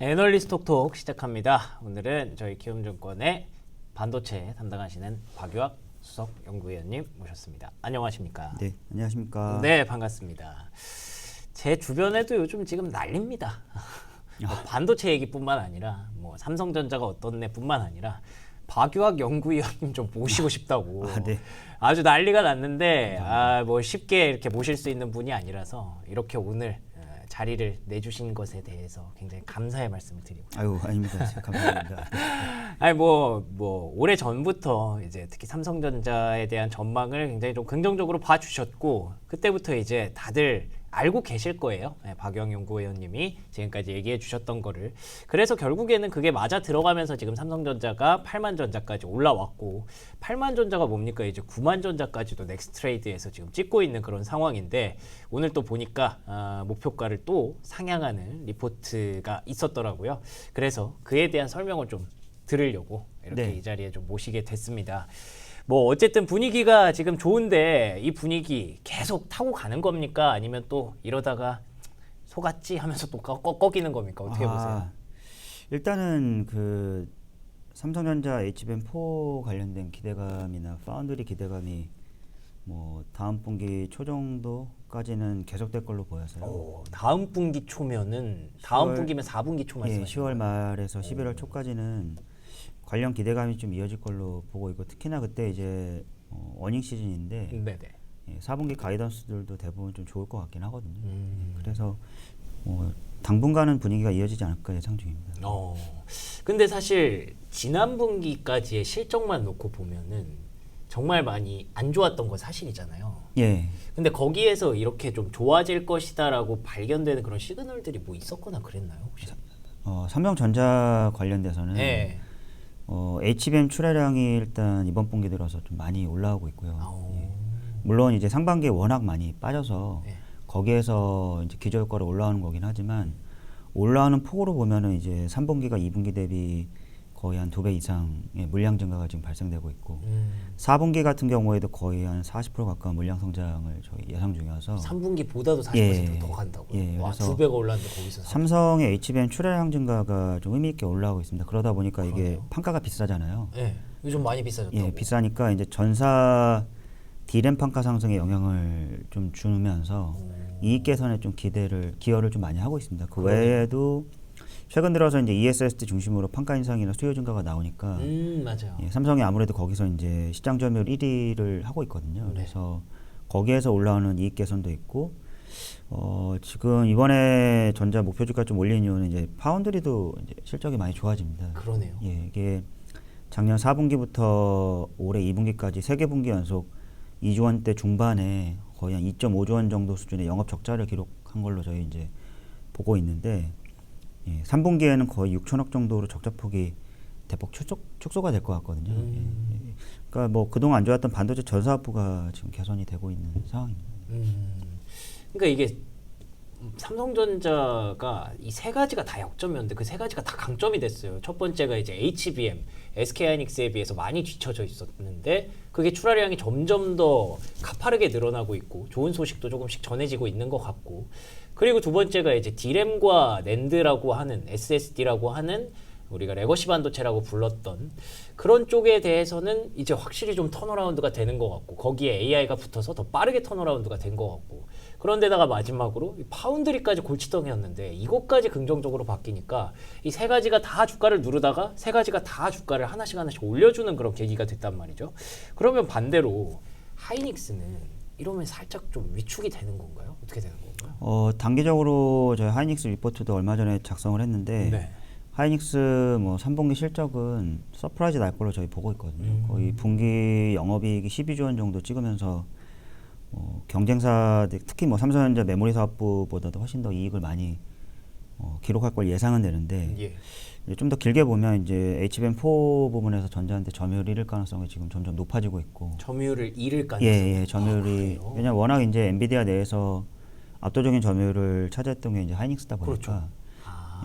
애널리스트 톡톡 시작합니다. 오늘은 저희 키움증권의 반도체 담당하시는 박유학 수석 연구위원님 모셨습니다. 안녕하십니까? 네, 안녕하십니까? 네, 반갑습니다. 제 주변에도 요즘 지금 난립니다. 반도체 얘기뿐만 아니라 뭐 삼성전자가 어떤 애뿐만 아니라 박유학 연구위원님 좀 모시고 싶다고 네. 아주 난리가 났는데 뭐 쉽게 이렇게 모실 수 있는 분이 아니라서 이렇게 오늘 자리를 내주신 것에 대해서 굉장히 감사의 말씀을 드리고. 아유, 아닙니다. 감사합니다. 아니 뭐 오래 전부터 이제 특히 삼성전자에 대한 전망을 굉장히 좀 긍정적으로 봐주셨고 그때부터 이제 다들 알고 계실 거예요. 네, 박영 연구위원님이 지금까지 얘기해 주셨던 거를. 그래서 결국에는 그게 맞아 들어가면서 지금 삼성전자가 8만 전자까지 올라왔고 8만 전자가 뭡니까? 이제 9만 전자까지도 넥스트레이드에서 지금 찍고 있는 그런 상황인데 오늘 또 보니까 목표가를 또 상향하는 리포트가 있었더라고요. 그래서 그에 대한 설명을 좀 들으려고 이렇게 네. 이 자리에 좀 모시게 됐습니다. 뭐 어쨌든 분위기가 지금 좋은데 이 분위기 계속 타고 가는 겁니까? 아니면 또 이러다가 속았지 하면서 또 꺾이는 겁니까? 어떻게 보세요? 일단은 그 삼성전자 HBM4 관련된 기대감이나 파운드리 기대감이 뭐 다음 분기 초 정도까지는 계속될 걸로 보여서요. 다음 분기 초면은 다음 10월 분기면 4분기 초 예, 말씀하시는 10월 말에서 11월 초까지는 관련 기대감이 좀 이어질 걸로 보고 있고 특히나 그때 이제 어닝 시즌인데 네네. 예, 4분기 가이던스들도 대부분 좀 좋을 것 같긴 하거든요. 그래서 당분간은 분위기가 이어지지 않을까 예상 중입니다. 근데 사실 지난 분기까지의 실적만 놓고 보면은 정말 많이 안 좋았던 건 사실이잖아요. 예. 근데 거기에서 이렇게 좀 좋아질 것이다라고 발견되는 그런 시그널들이 뭐 있었거나 그랬나요 혹시? 삼성전자 관련돼서는 네. HBM 출하량이 일단 이번 분기 들어서 좀 많이 올라오고 있고요. 예. 물론 이제 상반기에 워낙 많이 빠져서 네. 거기에서 이제 기저효과로 올라오는 거긴 하지만 올라오는 폭으로 보면은 이제 3분기가 2분기 대비 거의 한 2배 이상의 물량 증가가 지금 발생되고 있고 4분기 같은 경우에도 거의 한 40% 가까운 물량 성장을 저희 예상 중이어서 3분기보다도 40% 예. 더 간다고요? 예, 와, 그래서 2배가 올랐는데 거기서 삼성의 HBM 출하량 증가가 좀 의미 있게 올라오고 있습니다. 그러다 보니까 이게 그러네요. 판가가 비싸잖아요. 네. 요즘 많이 비싸졌다고. 예, 비싸니까 이제 전사 D램 판가 상승에 영향을 좀 주면서 이익 개선에 좀 기여를 좀 많이 하고 있습니다. 그 외에도 최근 들어서 이제 ESSD 중심으로 판가 인상이나 수요 증가가 나오니까 맞아요. 예, 삼성이 아무래도 거기서 이제 시장 점유율 1위를 하고 있거든요. 네. 그래서 거기에서 올라오는 이익 개선도 있고 지금 이번에 전자 목표 주가 좀 올린 이유는 이제 파운드리도 이제 실적이 많이 좋아집니다. 그러네요. 예, 이게 작년 4분기부터 올해 2분기까지 3개 분기 연속 2조 원대 중반에 거의 한 2.5조 원 정도 수준의 영업 적자를 기록한 걸로 저희 이제 보고 있는데 3분기에는 거의 6천억 정도로 적자폭이 대폭 축소가 될 것 같거든요. 예. 그러니까 뭐 그동안 안 좋았던 반도체 전사업부가 지금 개선이 되고 있는 상황입니다. 그러니까 이게 삼성전자가 이 세 가지가 다 약점이었는데 그 세 가지가 다 강점이 됐어요. 첫 번째가 이제 HBM, SK하이닉스에 비해서 많이 뒤처져 있었는데 그게 출하량이 점점 더 가파르게 늘어나고 있고 좋은 소식도 조금씩 전해지고 있는 것 같고 그리고 두 번째가 이제 D램과 낸드라고 하는 SSD라고 하는 우리가 레거시 반도체라고 불렀던 그런 쪽에 대해서는 이제 확실히 좀 턴어라운드가 되는 것 같고 거기에 AI가 붙어서 더 빠르게 턴어라운드가 된 것 같고 그런데다가 마지막으로 파운드리까지 골치덩이었는데 이것까지 긍정적으로 바뀌니까 이 세 가지가 다 주가를 누르다가 세 가지가 다 주가를 하나씩 올려주는 그런 계기가 됐단 말이죠. 그러면 반대로 하이닉스는 이러면 살짝 좀 위축이 되는 건가요? 어떻게 되는 건가요? 단기적으로 저희 하이닉스 리포트도 얼마 전에 작성을 했는데 네. 하이닉스 뭐 3분기 실적은 서프라이즈 날 걸로 저희 보고 있거든요. 거의 분기 영업이익이 12조 원 정도 찍으면서 경쟁사들 특히 뭐 삼성전자 메모리 사업부보다도 훨씬 더 이익을 많이 기록할 걸 예상은 되는데 좀 더 길게 보면 이제 HBM4 부분에서 전자한테 점유율을 잃을 가능성이 지금 점점 높아지고 있고 점유율을 잃을 가능성. 예, 점유율이 왜냐면 워낙 이제 엔비디아 내에서 압도적인 점유율을 차지했던 게 이제 하이닉스다 보니까 그렇죠.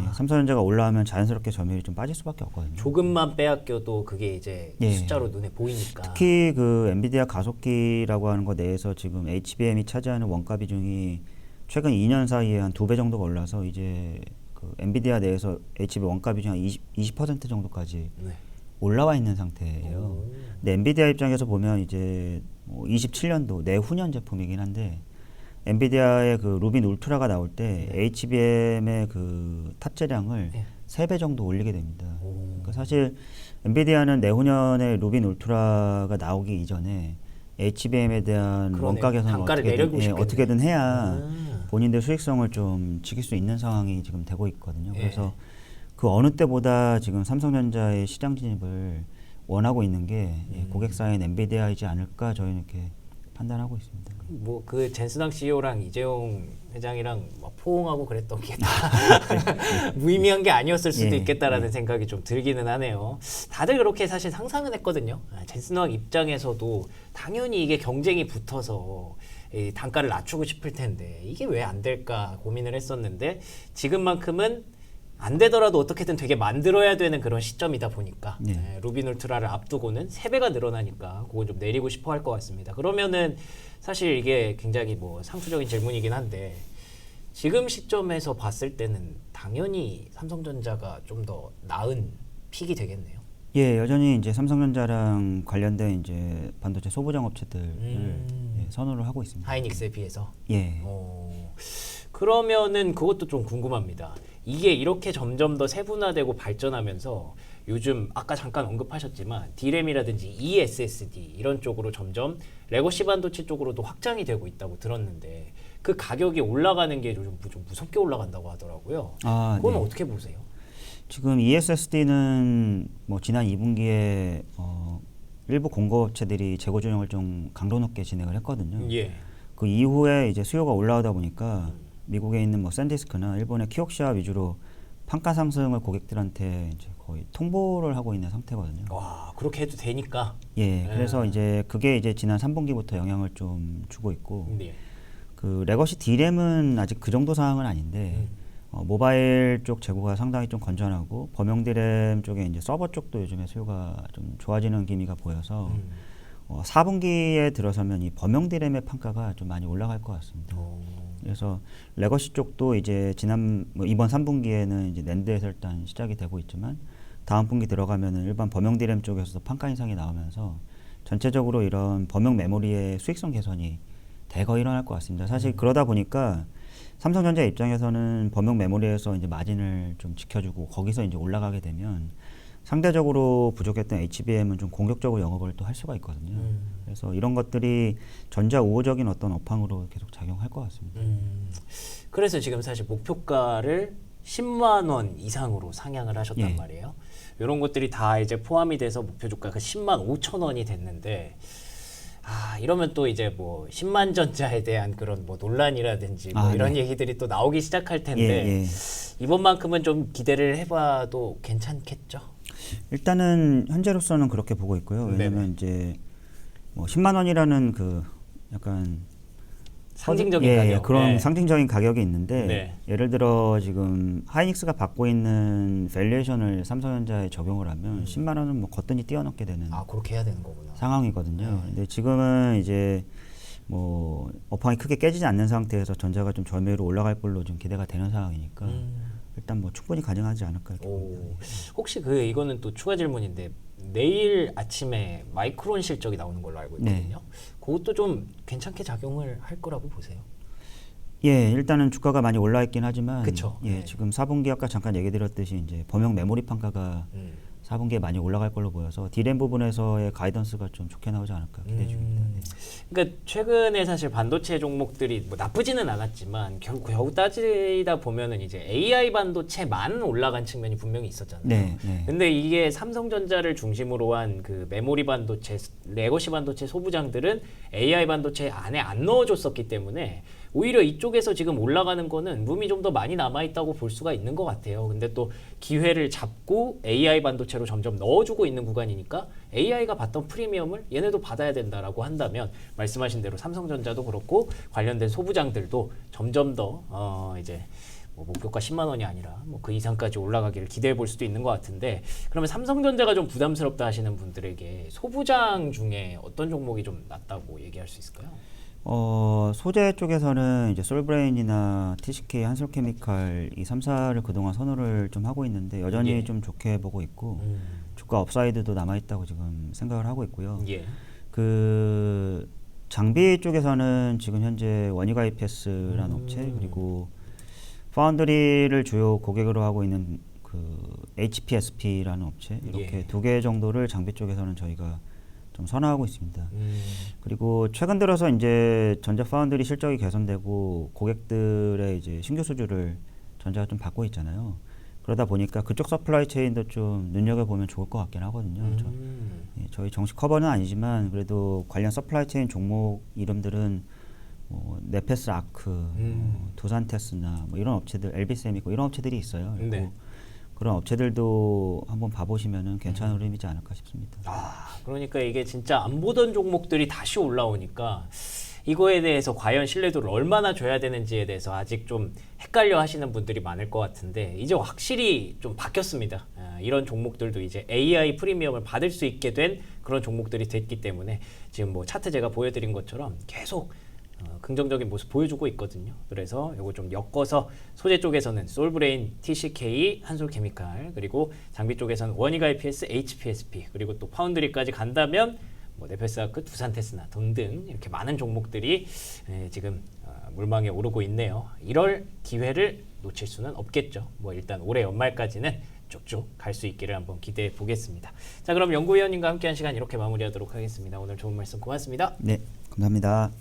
예, 삼성전자가 올라오면 자연스럽게 점유율이 좀 빠질 수밖에 없거든요. 조금만 빼앗겨도 그게 이제 숫자로 눈에 보이니까. 특히 그 엔비디아 가속기라고 하는 거 내에서 지금 HBM이 차지하는 원가 비중이 최근 2년 사이에 한 2배 정도가 올라서 이제 그 그 엔비디아 내에서 HB 원가 비중이 20% 정도까지 네. 올라와 있는 상태예요. 근데 엔비디아 입장에서 보면 이제 뭐 27년도 내후년 제품이긴 한데 엔비디아의 그 루빈 울트라가 나올 때 HBM의 그 탑재량을 네. 3배 정도 올리게 됩니다. 그러니까 사실 엔비디아는 내후년에 루빈 울트라가 나오기 이전에 HBM에 대한 그러네요. 원가 개선을 단가를 내리고 싶겠네요. 어떻게든 해야 본인들 수익성을 좀 지킬 수 있는 상황이 지금 되고 있거든요. 예. 그래서 그 어느 때보다 지금 삼성전자의 시장 진입을 원하고 있는 게 고객사인 엔비디아이지 않을까 저희는 이렇게 판단하고 있습니다. 뭐 그 젠스당 CEO랑 이재용 회장이랑 막 포옹하고 그랬던 게 다 무의미한 게 아니었을 수도 예, 있겠다라는 생각이 좀 들기는 하네요. 다들 그렇게 사실 상상은 했거든요. 젠스당 입장에서도 당연히 이게 경쟁이 붙어서 이 단가를 낮추고 싶을 텐데 이게 왜 안 될까 고민을 했었는데 지금만큼은 안 되더라도 어떻게든 되게 만들어야 되는 그런 시점이다 보니까 네. 루빈 울트라를 앞두고는 3배가 늘어나니까 그건 좀 내리고 싶어 할 것 같습니다. 그러면은 사실 이게 굉장히 뭐 상투적인 질문이긴 한데 지금 시점에서 봤을 때는 당연히 삼성전자가 좀 더 나은 픽이 되겠네요. 예, 여전히 이제 삼성전자랑 관련된 이제 반도체 소부장 업체들을 예, 선호를 하고 있습니다. 하이닉스에 비해서. 예. 그러면은 그것도 좀 궁금합니다. 이게 이렇게 점점 더 세분화되고 발전하면서 요즘 아까 잠깐 언급하셨지만 D램이라든지 eSSD 이런 쪽으로 점점 레거시 반도체 쪽으로도 확장이 되고 있다고 들었는데 그 가격이 올라가는 게 좀 무섭게 올라간다고 하더라고요. 아, 그건 네. 어떻게 보세요? 지금 eSSD는 뭐 지난 2분기에 일부 공급업체들이 재고 조정을 좀 강도 높게 진행을 했거든요. 예. 그 이후에 이제 수요가 올라오다 보니까 미국에 있는 뭐 샌디스크나 일본의 키옥시아 위주로 판가 상승을 고객들한테 이제 거의 통보를 하고 있는 상태거든요. 와, 그렇게 해도 되니까. 예, 그래서 이제 그게 이제 지난 3분기부터 영향을 좀 주고 있고 네. 그 레거시 D램은 아직 그 정도 상황은 아닌데 모바일 쪽 재고가 상당히 좀 건전하고 범용 D램 쪽에 이제 서버 쪽도 요즘에 수요가 좀 좋아지는 기미가 보여서 4분기에 들어서면 이 범용 D램의 판가가 좀 많이 올라갈 것 같습니다. 그래서 레거시 쪽도 이제 지난 뭐 이번 3분기에는 이제 낸드에서 일단 시작이 되고 있지만 다음 분기 들어가면은 일반 범용 D램 쪽에서도 판가 인상이 나오면서 전체적으로 이런 범용 메모리의 수익성 개선이 대거 일어날 것 같습니다. 사실 그러다 보니까 삼성전자 입장에서는 범용 메모리에서 이제 마진을 좀 지켜주고 거기서 이제 올라가게 되면 상대적으로 부족했던 HBM은 좀 공격적으로 영업을 또 할 수가 있거든요. 그래서 이런 것들이 전자 우호적인 어떤 업황으로 계속 작용할 것 같습니다. 그래서 지금 사실 목표가를 10만 원 이상으로 상향을 하셨단 예. 말이에요. 이런 것들이 다 이제 포함이 돼서 목표 주가가 10만 5천 원이 됐는데 이러면 또 이제 뭐 10만 전자에 대한 그런 뭐 논란이라든지 뭐 이런 네. 얘기들이 또 나오기 시작할 텐데 예. 이번만큼은 좀 기대를 해봐도 괜찮겠죠? 일단은 현재로서는 그렇게 보고 있고요. 왜냐면 이제 뭐 10만 원이라는 그 약간 상징적인 가격. 그런 네. 상징적인 가격이 있는데 네. 예를 들어 지금 하이닉스가 받고 있는 밸류에이션을 삼성전자에 적용을 하면 10만 원은 뭐 거뜬히 뛰어넘게 되는 그렇게 해야 되는 거구나. 상황이거든요. 근데 지금은 이제 뭐 업황이 크게 깨지지 않는 상태에서 전자가 좀 저매로 올라갈 걸로 좀 기대가 되는 상황이니까 일단 뭐 충분히 가능하지 않을까 이렇게 봅니다. 혹시 이거는 또 추가 질문인데 내일 아침에 마이크론 실적이 나오는 걸로 알고 있거든요. 그것도 좀 괜찮게 작용을 할 거라고 보세요. 예, 일단은 주가가 많이 올라 있긴 하지만 그쵸. 예, 네. 지금 4분기 아까 잠깐 얘기 드렸듯이 이제 범용 메모리 판가가 4분기에 많이 올라갈 걸로 보여서 D램 부분에서의 가이던스가 좀 좋게 나오지 않을까 기대 중입니다. 네. 그러니까 최근에 사실 반도체 종목들이 뭐 나쁘지는 않았지만 겨우 따지다 보면은 이제 AI 반도체만 올라간 측면이 분명히 있었잖아요. 네. 근데 이게 삼성전자를 중심으로 한 그 메모리 반도체, 레거시 반도체 소부장들은 AI 반도체 안에 안 넣어줬었기 때문에 오히려 이쪽에서 지금 올라가는 거는 룸이 좀 더 많이 남아있다고 볼 수가 있는 것 같아요. 근데 또 기회를 잡고 AI 반도체로 점점 넣어주고 있는 구간이니까 AI가 받던 프리미엄을 얘네도 받아야 된다라고 한다면 말씀하신 대로 삼성전자도 그렇고 관련된 소부장들도 점점 더 이제 뭐 목표가 10만 원이 아니라 뭐 그 이상까지 올라가기를 기대해 볼 수도 있는 것 같은데 그러면 삼성전자가 좀 부담스럽다 하시는 분들에게 소부장 중에 어떤 종목이 좀 낫다고 얘기할 수 있을까요? 소재 쪽에서는 이제 솔브레인이나 TCK, 한솔케미칼 이 3사를 그동안 선호를 좀 하고 있는데 여전히 예. 좀 좋게 보고 있고 주가 업사이드도 남아 있다고 지금 생각을 하고 있고요. 예. 그 장비 쪽에서는 지금 현재 원익 IPS라는 업체 그리고 파운드리를 주요 고객으로 하고 있는 그 HPSP라는 업체 이렇게 예. 두 개 정도를 장비 쪽에서는 저희가 좀 선호하고 있습니다. 그리고 최근 들어서 이제 전자 파운드리 실적이 개선되고 고객들의 이제 신규 수주를 전자가 좀 받고 있잖아요. 그러다 보니까 그쪽 서플라이 체인도 좀 눈여겨보면 좋을 것 같긴 하거든요. 저희 정식 커버는 아니지만 그래도 관련 서플라이 체인 종목 이름들은 뭐 네페스 아크, 두산테스나 뭐 이런 업체들, 엘비세미코 이런 업체들이 있어요. 그리고 네. 그런 업체들도 한번 봐보시면은 괜찮은 흐름이지 않을까 싶습니다. 그러니까 이게 진짜 안 보던 종목들이 다시 올라오니까 이거에 대해서 과연 신뢰도를 얼마나 줘야 되는지에 대해서 아직 좀 헷갈려 하시는 분들이 많을 것 같은데 이제 확실히 좀 바뀌었습니다. 이런 종목들도 이제 AI 프리미엄을 받을 수 있게 된 그런 종목들이 됐기 때문에 지금 뭐 차트 제가 보여드린 것처럼 계속 긍정적인 모습 보여주고 있거든요. 그래서 이거 좀 엮어서 소재 쪽에서는 솔브레인, TCK, 한솔케미칼 그리고 장비 쪽에서는 원익 IPS, HPSP 그리고 또 파운드리까지 간다면 뭐 네페스아크, 두산테스나 등등 이렇게 많은 종목들이 지금 물망에 오르고 있네요. 이럴 기회를 놓칠 수는 없겠죠. 뭐 일단 올해 연말까지는 쭉쭉 갈 수 있기를 한번 기대해 보겠습니다. 자, 그럼 연구위원님과 함께한 시간 이렇게 마무리하도록 하겠습니다. 오늘 좋은 말씀 고맙습니다. 네, 감사합니다.